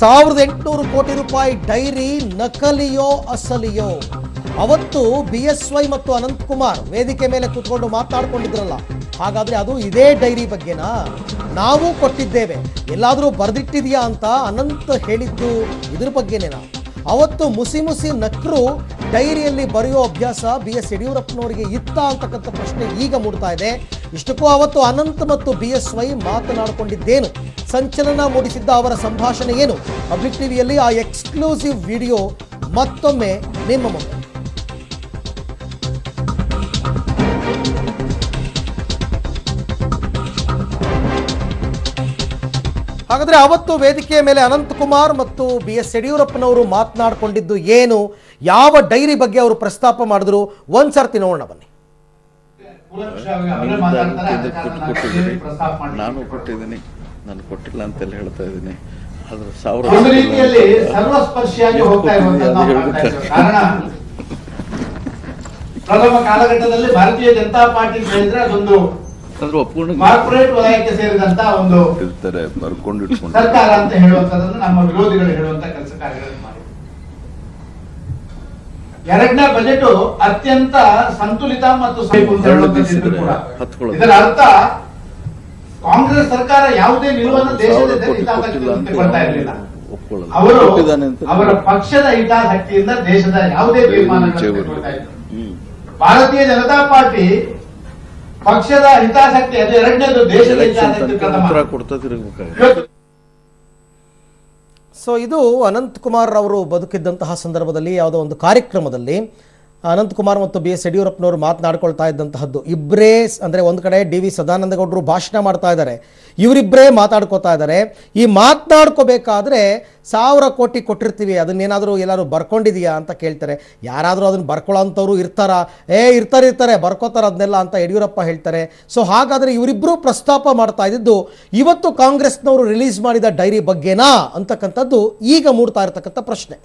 1800 ಕೋಟಿ ರೂಪಾಯಿ ಡೈರಿ ನಕಲಿಯೋ ಅಸಲಿಯೋ? ಅವತ್ತು BSY ಮತ್ತು ಅನಂತಕುಮಾರ್ ವೇದಿಕೆ ಮೇಲೆ ಕೂತ್ಕೊಂಡು ಮಾತಾಡ್ಕೊಂಡಿದ್ರಲ್ಲ, ಹಾಗಾದ್ರೆ ಅದು ಇದೇ ಡೈರಿ ಬಗ್ಗೆನಾ? ನಾವು ಕೊಟ್ಟಿದ್ದೇವೆ, ಎಲ್ಲಾದರೂ ಬರೆದಿಟ್ಟಿದೆಯಾ ಅಂತ ಅನಂತ್ ಹೇಳಿದ್ದು ಇದ್ರ ಬಗ್ಗೆನೇನಾ? ಅವತ್ತು ಮುಸಿ ಮುಸಿ ನಕ್ರು ಡೈರಿಯಲ್ಲಿ ಬರೆಯೋ ಅಭ್ಯಾಸ BS ಯಡಿಯೂರಪ್ಪನವರಿಗೆ ಇತ್ತ ಅಂತಕ್ಕಂಥ ಪ್ರಶ್ನೆ ಈಗ ಮೂಡ್ತಾ ಇದೆ. ಇಷ್ಟಕ್ಕೂ ಅವತ್ತು ಅನಂತ್ ಮತ್ತು BSY ಮಾತನಾಡಿಕೊಂಡಿದ್ದೇನು, ಸಂಚಲನ ಮೂಡಿಸಿದ್ದ ಅವರ ಸಂಭಾಷಣೆ ಏನು? ಪಬ್ಲಿಕ್ ಟಿವಿಯಲ್ಲಿ ಆ ಎಕ್ಸ್ಕ್ಲೂಸಿವ್ ವಿಡಿಯೋ ಮತ್ತೊಮ್ಮೆ ನಿಮ್ಮ ಮುಂದೆ. ಹಾಗಾದ್ರೆ ಅವತ್ತು ವೇದಿಕೆಯ ಮೇಲೆ ಅನಂತಕುಮಾರ್ ಮತ್ತು BS ಯಡಿಯೂರಪ್ಪನವರು ಮಾತನಾಡಿಕೊಂಡಿದ್ದು ಏನು, ಯಾವ ಡೈರಿ ಬಗ್ಗೆ ಅವರು ಪ್ರಸ್ತಾಪ ಮಾಡಿದ್ರು, ಒಂದ್ಸರ್ತಿ ನೋಡೋಣ ಬನ್ನಿ. ನಾನು ಕೊಟ್ಟಿದ್ದೀನಿ, ನಾನು ಕೊಟ್ಟಿಲ್ಲ ಅಂತೆಲ್ಲ ಹೇಳ್ತಾ ಇದ್ದೀನಿ. ಒಂದು ರೀತಿಯಲ್ಲಿ ಸರ್ವಸ್ಪರ್ಶಿಯಾಗಿ ಹೋಗ್ತಾ ಇರುವಂತದ್ದು ಕಾರಣ ಪ್ರಥಮ ಕಾಲಘಟ್ಟದಲ್ಲಿ ಭಾರತೀಯ ಜನತಾ ಪಾರ್ಟಿ ಹೇಳಿದ್ರೆ ಅದೊಂದು ಕಾರ್ಪೊರೇಟ್ ವಲಯಕ್ಕೆ ಸೇರಿದಂತ ಒಂದು ಸರ್ಕಾರ ಅಂತ ಹೇಳುವಂತದನ್ನು ನಮ್ಮ ವಿರೋಧಿಗಳು ಹೇಳುವಂತ ಕೆಲಸ ಕಾರ್ಯಗಳನ್ನು ಮಾಡಿ. ಎರಡನೇ ಬಜೆಟ್ ಅತ್ಯಂತ ಸಂತುಲಿತ ಮತ್ತು ಇದರ ಅರ್ಥ ಕಾಂಗ್ರೆಸ್ ಸರ್ಕಾರ ಯಾವುದೇ ನಿಲುವನ್ನು ದೇಶದ ಹಿತಾಸಕ್ತಿಯಿಂದ ಕೊಡ್ತಾ ಇರಲಿಲ್ಲ. ಅವರು ಅವರ ಪಕ್ಷದ ಹಿತಾಸಕ್ತಿಯಿಂದ ದೇಶದ ಯಾವುದೇ ತೀರ್ಮಾನಗಳನ್ನು ಕೊಡ್ತಾ ಇದ್ರು. ಭಾರತೀಯ ಜನತಾ ಪಾರ್ಟಿ ಪಕ್ಷದ ಹಿತಾಸಕ್ತಿ, ಅದು ಎರಡನೇದು, ದೇಶದ ಹಿತಾಸಕ್ತಿ ಪ್ರಥಮ. ಸೊ ಇದು ಅನಂತಕುಮಾರ್ ಅವರು ಬದುಕಿದ್ದಂತಹ ಸಂದರ್ಭದಲ್ಲಿ ಯಾವುದೋ ಒಂದು ಕಾರ್ಯಕ್ರಮದಲ್ಲಿ ಅನಂತಕುಮಾರ್ ಮತ್ತು BS ಯಡಿಯೂರಪ್ಪನವರು ಮಾತನಾಡ್ಕೊಳ್ತಾ ಇದ್ದಂತಹದ್ದು. ಇಬ್ಬರೇ ಅಂದರೆ ಒಂದು ಕಡೆ DV ಸದಾನಂದಗೌಡರು ಭಾಷಣ ಮಾಡ್ತಾ ಇದ್ದಾರೆ, ಇವರಿಬ್ಬರೇ ಮಾತಾಡ್ಕೋತಾ ಇದ್ದಾರೆ. ಈ ಮಾತನಾಡ್ಕೋಬೇಕಾದ್ರೆ 1000 ಕೋಟಿ ಕೊಟ್ಟಿರ್ತೀವಿ, ಅದನ್ನೇನಾದರೂ ಎಲ್ಲರೂ ಬರ್ಕೊಂಡಿದೆಯಾ ಅಂತ ಕೇಳ್ತಾರೆ. ಯಾರಾದರೂ ಅದನ್ನು ಬರ್ಕೊಳ್ಳೋ ಅಂಥವ್ರು ಇರ್ತಾರಾ? ಇರ್ತಾರೆ ಬರ್ಕೋತಾರೆ ಅದನ್ನೆಲ್ಲ ಅಂತ ಯಡಿಯೂರಪ್ಪ ಹೇಳ್ತಾರೆ. ಸೊ ಹಾಗಾದರೆ ಇವರಿಬ್ಬರು ಪ್ರಸ್ತಾಪ ಮಾಡ್ತಾ ಇದ್ದಿದ್ದು ಇವತ್ತು ಕಾಂಗ್ರೆಸ್ನವರು ರಿಲೀಸ್ ಮಾಡಿದ ಡೈರಿ ಬಗ್ಗೆನಾ ಅಂತಕ್ಕಂಥದ್ದು ಈಗ ಮೂಡ್ತಾ ಇರತಕ್ಕಂಥ ಪ್ರಶ್ನೆ.